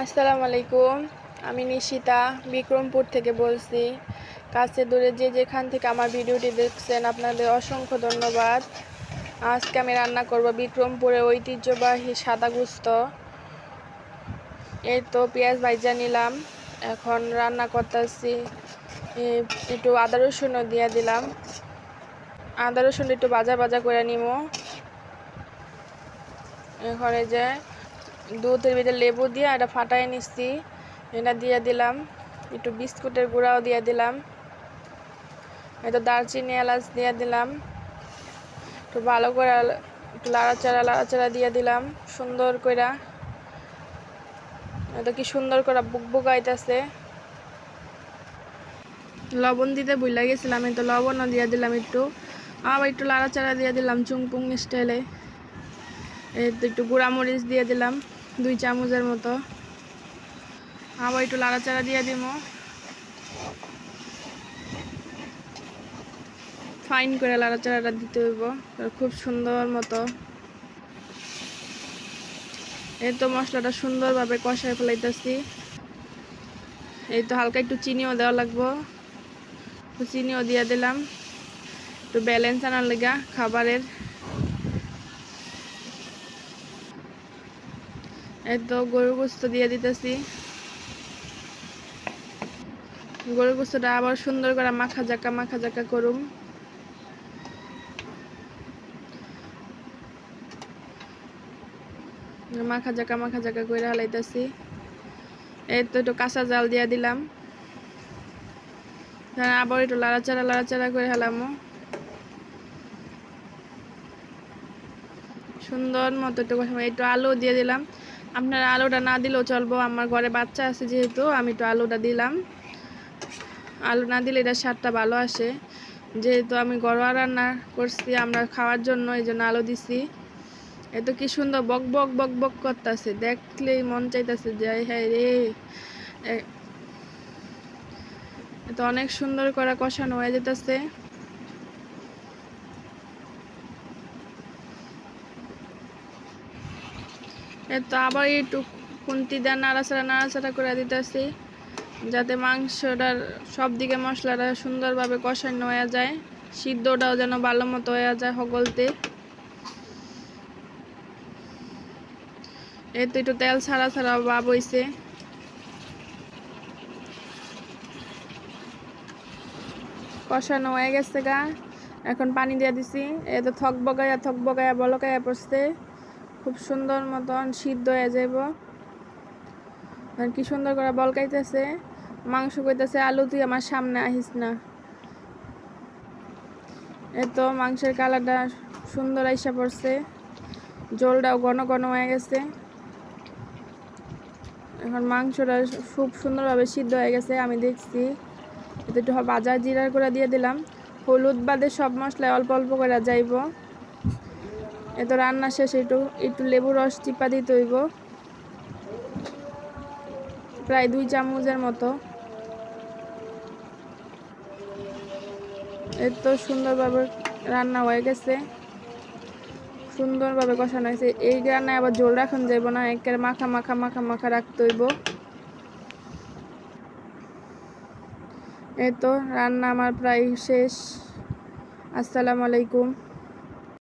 আসসালামু আলাইকুম। আমি নিশিতা বিক্রমপুর থেকে বলছি। কাছে দূরে যে যেখান থেকে আমার ভিডিওটি দেখছেন আপনাদের অসংখ্য ধন্যবাদ। আজকে আমি রান্না করব বিক্রমপুরের ঐতিহ্যবাহী সাদা গোস্ত। এই তো পেঁয়াজ ভাজা নিলাম, এখন রান্না করতেছি। একটু আদা রসুনও দিয়ে দিলাম, আদা রসুন একটু ভাজা ভাজা করে নিব। এখন এই যে দুধের ভিতরে লেবু দিয়ে এটা ফাটাই নিচ্ছি, এটা দিয়ে দিলাম। একটু বিস্কুটের গুঁড়াও দিয়ে দিলাম, এটা দারচিনি এলাচ দিয়ে দিলাম। একটু ভালো করে একটু লাড়াচাড়া দিয়ে দিলাম সুন্দর করে। এটা কি সুন্দর করে বুকবুকাইতেছে। লবণ দিতে ভুলে গেছিলাম, আমি তো লবণও দিয়ে দিলাম একটু। আবার একটু লাড়াচাড়া দিয়ে দিলাম চুংপুং স্টাইলে। একটু গুঁড়ামরিচ দিয়ে দিলাম 2 চামচের মতো। আবার একটু লাড়াচাড়া দিয়ে দিব। ফাইন করে লাড়াচাড়াটা দিতে হইব খুব সুন্দর মতো। এই তো মশলাটা সুন্দরভাবে কষায় ফেলাইতেছি। এই তো হালকা একটু চিনিও দেওয়া লাগবো, চিনিও দিয়ে দিলাম একটু ব্যালেন্স আনার লেগা খাবারের। এই তো গরুর গোস্ত দিয়ে দিতেছি। গরুর গোস্তটা আবার সুন্দর করে মাখা জাকা করুম। মাখা জাকা করে হালাইতেছি। এই তো একটু কাঁচা জাল দিয়ে দিলাম, আবার একটু লাড়াচাড়া করে হেলামো সুন্দর মতো। একটু আলু দিয়ে দিলাম, আপনারা আলুটা না দিলেও চলবো, আমার ঘরে বাচ্চা আছে যেহেতু আমি একটু আলুটা দিলাম। আলু না দিলে এটা স্বাদটা ভালো আসে, যেহেতু আমি ঘরোয়া রান্না করছি আমরা খাওয়ার জন্য, এই জন্য আলু দিছি। এত কি সুন্দর বক বক বক বক করতেছে, দেখলেই মন চাইতেছে যে হ্যাঁ রে। এত অনেক সুন্দর করে কষানো হয়ে যেতেছে। তো আবার একটু খুন্তি দিয়ে নাড়াচাড়া করে দিতেছি, যাতে মাংসটার সব দিকে মশলাটা সুন্দরভাবে কষানো হয়ে যায়, সিদ্ধটাও যেন ভালো মতো হয়ে যায় হগলতে। এই তো একটু তেল ছাড়া ভাব হইছে। কষানো হয়ে গেছে গা, এখন পানি দিয়ে দিছি। এই তো থক বগায়া বলকায়া পড়ছে, খুব সুন্দর মতন সিদ্ধ হয়ে যাব। আর কি সুন্দর করে বলকাইতেছে। মাংস কইতেছে আলু তুই আমার সামনে আহিস না। এত মাংসের কালারটা সুন্দর আইসা পড়ছে, জলটাও ঘন ঘন হয়ে গেছে। এখন মাংসটা খুব সুন্দরভাবে সিদ্ধ হয়ে গেছে, আমি দেখছি। এতে একটু ভাজা জিরার করে দিয়ে দিলাম, হলুদ বাদে সব মশলায় অল্প অল্প করে যাইব। এত রান্না শেষে একটু লেবুর রস চিপা দিতে হইব, প্রায় 2 চামচের মতো। এত সুন্দরভাবে রান্না হয়ে গেছে, সুন্দরভাবে কষানো হয়েছে। এই রান্নায় আবার ঝোল রাখান যাইব না, একেবারে মাখা রাখতে হইব। এই তো রান্না আমার প্রায় শেষ। আসসালামু আলাইকুম।